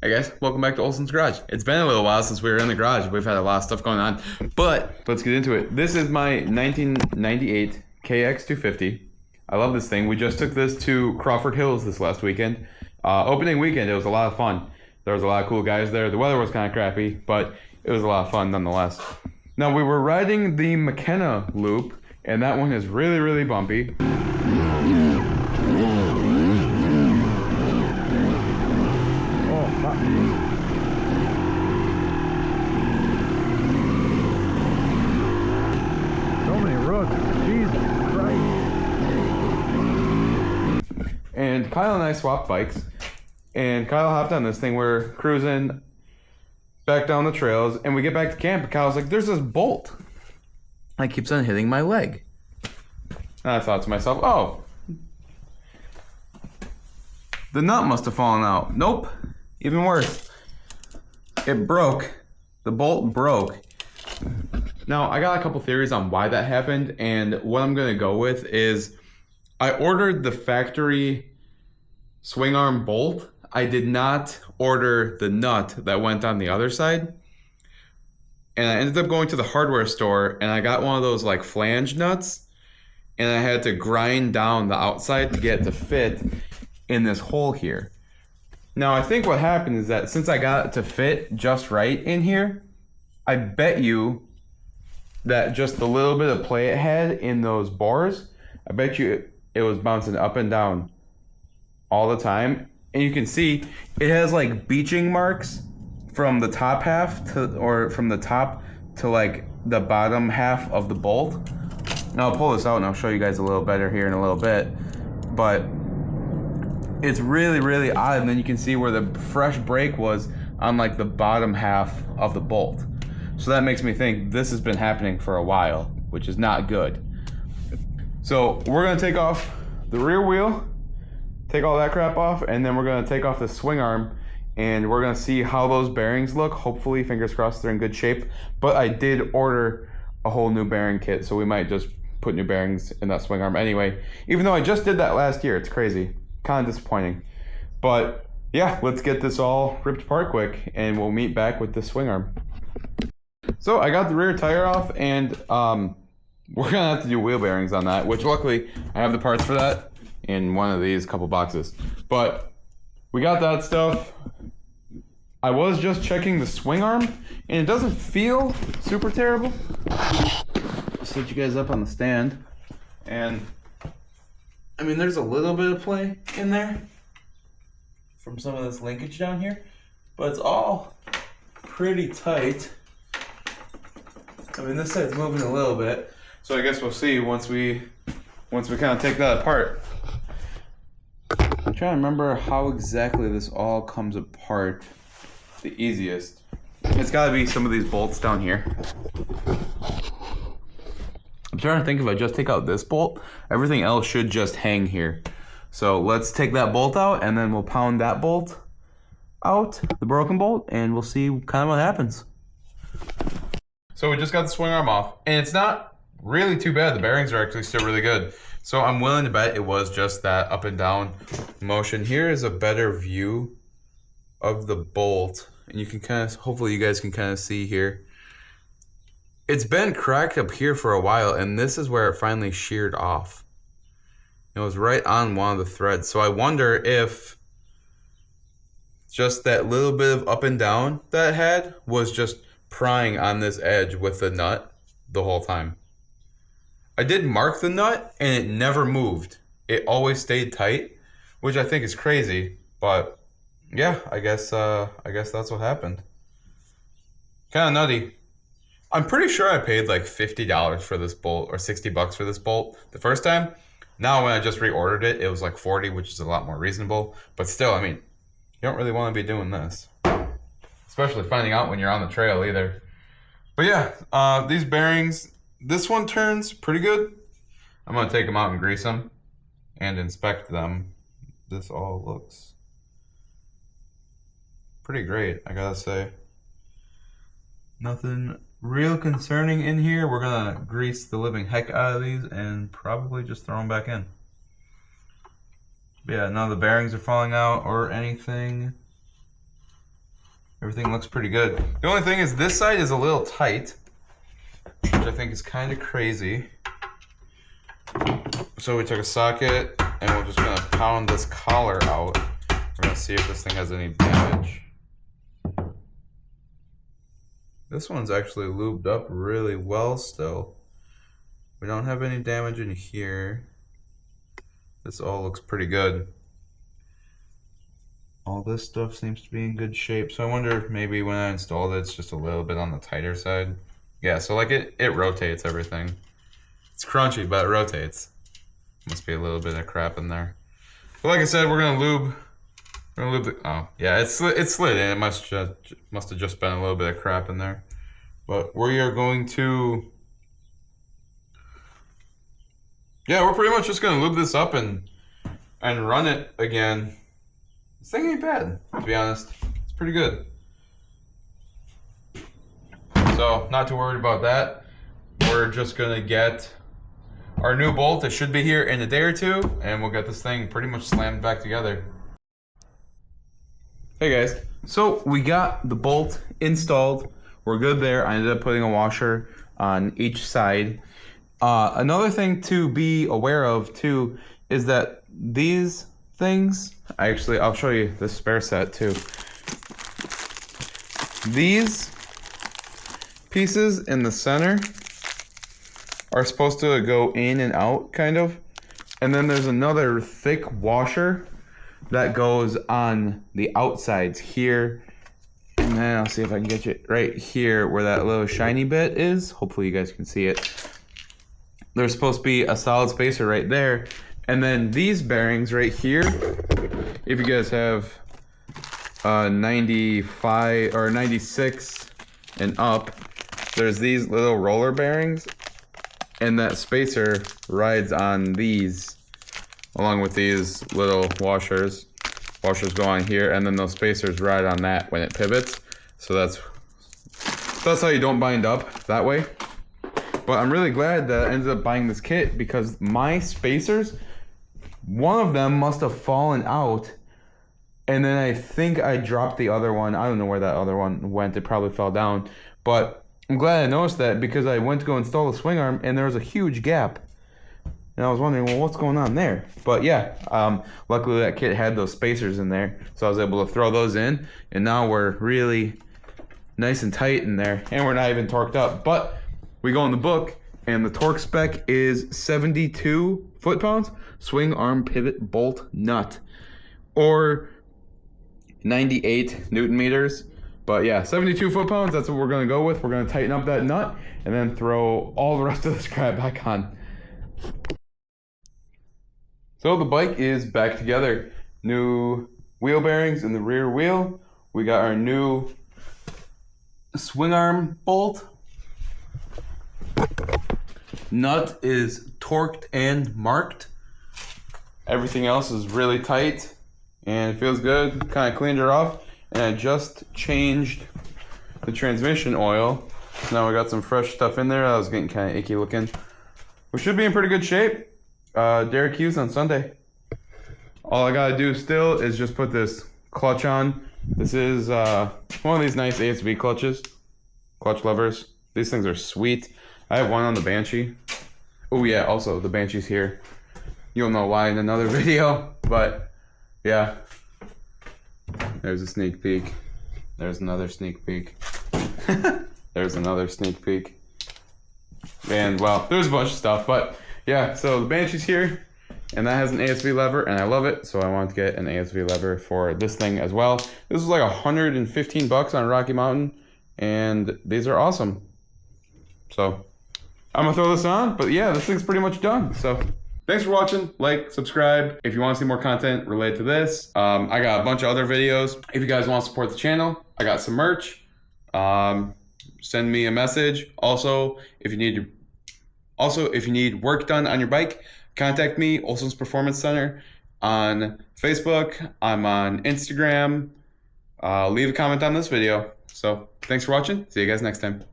Hey guys, welcome back to Olson's Garage. It's been a little while since we were in the garage. We've had a lot of stuff going on, but let's get into it. This is my 1998 KX250. I love this thing. We just took this to Crawford Hills this last weekend. Opening weekend, it was a lot of fun. There was a lot of cool guys there. The weather was kind of crappy, but it was a lot of fun nonetheless. Now, we were riding the McKenna loop, and that one is really, really bumpy. So many rooks. Jesus Christ. And Kyle and I swapped bikes, and Kyle hopped on this thing. We're cruising back down the trails, and we get back to camp, and Kyle's like, there's this bolt. And it keeps on hitting my leg. And I thought to myself, oh, the nut must have fallen out. Nope. Even worse. It broke. The bolt broke. Now, I got a couple theories on why that happened, and what I'm going to go with is I ordered the factory swing arm bolt. I did not order the nut that went on the other side. And I ended up going to the hardware store, and I got one of those like flange nuts, and I had to grind down the outside to get it to fit in this hole here. Now, I think what happened is that since I got it to fit just right in here, I bet you that just the little bit of play it had in those bores, I bet you it was bouncing up and down all the time. And you can see it has like beaching marks from the top half to, or from the top to like the bottom half of the bolt. Now I'll pull this out and I'll show you guys a little better here in a little bit. But it's really, really odd. And then you can see where the fresh break was on like the bottom half of the bolt. So that makes me think this has been happening for a while, which is not good. So we're gonna take off the rear wheel, take all that crap off, and then we're gonna take off the swing arm, and we're gonna see how those bearings look. Hopefully, fingers crossed, they're in good shape. But I did order a whole new bearing kit, so we might just put new bearings in that swing arm anyway. Even though I just did that last year, it's crazy. Kind of disappointing. But yeah, let's get this all ripped apart quick, and we'll meet back with the swing arm. So I got the rear tire off, and we're gonna have to do wheel bearings on that, which luckily I have the parts for that in one of these couple boxes. But we got that stuff. I was just checking the swing arm, and it doesn't feel super terrible. I'll set you guys up on the stand, and I mean, there's a little bit of play in there from some of this linkage down here, but it's all pretty tight. I mean, this side's moving a little bit, so I guess we'll see once we kind of take that apart. I'm trying to remember how exactly this all comes apart the easiest. It's got to be some of these bolts down here. I'm trying to think if I just take out this bolt, everything else should just hang here. So let's take that bolt out, and then we'll pound that bolt out, the broken bolt, and we'll see kind of what happens. So we just got the swing arm off, and it's not really too bad. The bearings are actually still really good. So I'm willing to bet it was just that up and down motion. Here is a better view of the bolt, and you can kind of, hopefully you guys can kind of see here. It's been cracked up here for a while, and this is where it finally sheared off. It was right on one of the threads. So I wonder if just that little bit of up and down that it had was just prying on this edge with the nut the whole time. I did mark the nut, and it never moved. It always stayed tight, which I think is crazy. But yeah, I guess that's what happened. Kind of nutty. I'm pretty sure I paid like $50 for this bolt, or $60 for this bolt the first time. Now when I just reordered it, it was like $40, which is a lot more reasonable. But still, I mean, you don't really want to be doing this, especially finding out when you're on the trail either. But yeah, these bearings, this one turns pretty good. I'm gonna take them out and grease them and inspect them. This all looks pretty great, I gotta say. Nothing real concerning in here. We're gonna grease the living heck out of these and probably just throw them back in. But yeah, none of the bearings are falling out or anything. everything looks pretty good. The only thing is this side is a little tight, which I think is kind of crazy. So we took a socket and we're just gonna pound this collar out. We're gonna see if this thing has any damage. This one's actually lubed up really well still. We don't have any damage in here. This all looks pretty good. All this stuff seems to be in good shape. So I wonder if maybe when I installed it, it's just a little bit on the tighter side. Yeah, so like it rotates everything. It's crunchy, but it rotates. Must be a little bit of crap in there. But like I said, we're gonna lube the, oh yeah, it slid in. It must have just been a little bit of crap in there. But we are going to, yeah, we're pretty much just gonna lube this up and run it again. This thing ain't bad, to be honest. It's pretty good. So not too worried about that. We're just gonna get our new bolt. It should be here in a day or two, and we'll get this thing pretty much slammed back together. Hey guys, so we got the bolt installed. We're good there. I ended up putting a washer on each side. Another thing to be aware of too is that these things, I'll show you the spare set too. These pieces in the center are supposed to go in and out kind of. And then there's another thick washer that goes on the outsides here. And then I'll see if I can get you right here where that little shiny bit is. Hopefully you guys can see it. There's supposed to be a solid spacer right there. And then these bearings right here, if you guys have 95 or 96 and up, there's these little roller bearings, and that spacer rides on these along with these little washers. Washers go on here, and then those spacers ride on that when it pivots. So that's how you don't bind up that way. But I'm really glad that I ended up buying this kit, because my spacers, one of them must have fallen out, and then I think I dropped the other one. I don't know where that other one went. It probably fell down. But I'm glad I noticed that, because I went to go install the swing arm and there was a huge gap. And I was wondering, well, what's going on there? But yeah, luckily that kit had those spacers in there, so I was able to throw those in, and now we're really nice and tight in there, and we're not even torqued up. But we go in the book, and the torque spec is 72 foot-pounds, swing arm pivot bolt nut, or 98 Newton meters. But yeah, 72 foot-pounds, that's what we're gonna go with. We're gonna tighten up that nut, and then throw all the rest of this crap back on. So the bike is back together. New wheel bearings in the rear wheel. We got our new swing arm bolt. Nut is torqued and marked. Everything else is really tight and it feels good. Kind of cleaned her off, and I just changed the transmission oil. Now we got some fresh stuff in there. That was getting kind of icky looking. We should be in pretty good shape. Derek Hughes on Sunday. All I gotta do still is just put this clutch on. This is one of these nice ASV clutches, clutch levers. These things are sweet. I have one on the Banshee. Oh yeah, also the Banshee's here. You'll know why in another video, but yeah. There's a sneak peek. There's another sneak peek. There's another sneak peek. And well, there's a bunch of stuff, but yeah, so the Banshee's here, and that has an ASV lever, and I love it, so I wanted to get an ASV lever for this thing as well. This is like 115 bucks on Rocky Mountain, and these are awesome. So I'm gonna throw this on, but yeah, this thing's pretty much done. So thanks for watching. Like, subscribe if you want to see more content related to this. I got a bunch of other videos. If you guys want to support the channel, I got some merch. Send me a message. Also, if you need work done on your bike, contact me, Olson's Performance Center, on Facebook. I'm on Instagram. Leave a comment on this video. So thanks for watching. See you guys next time.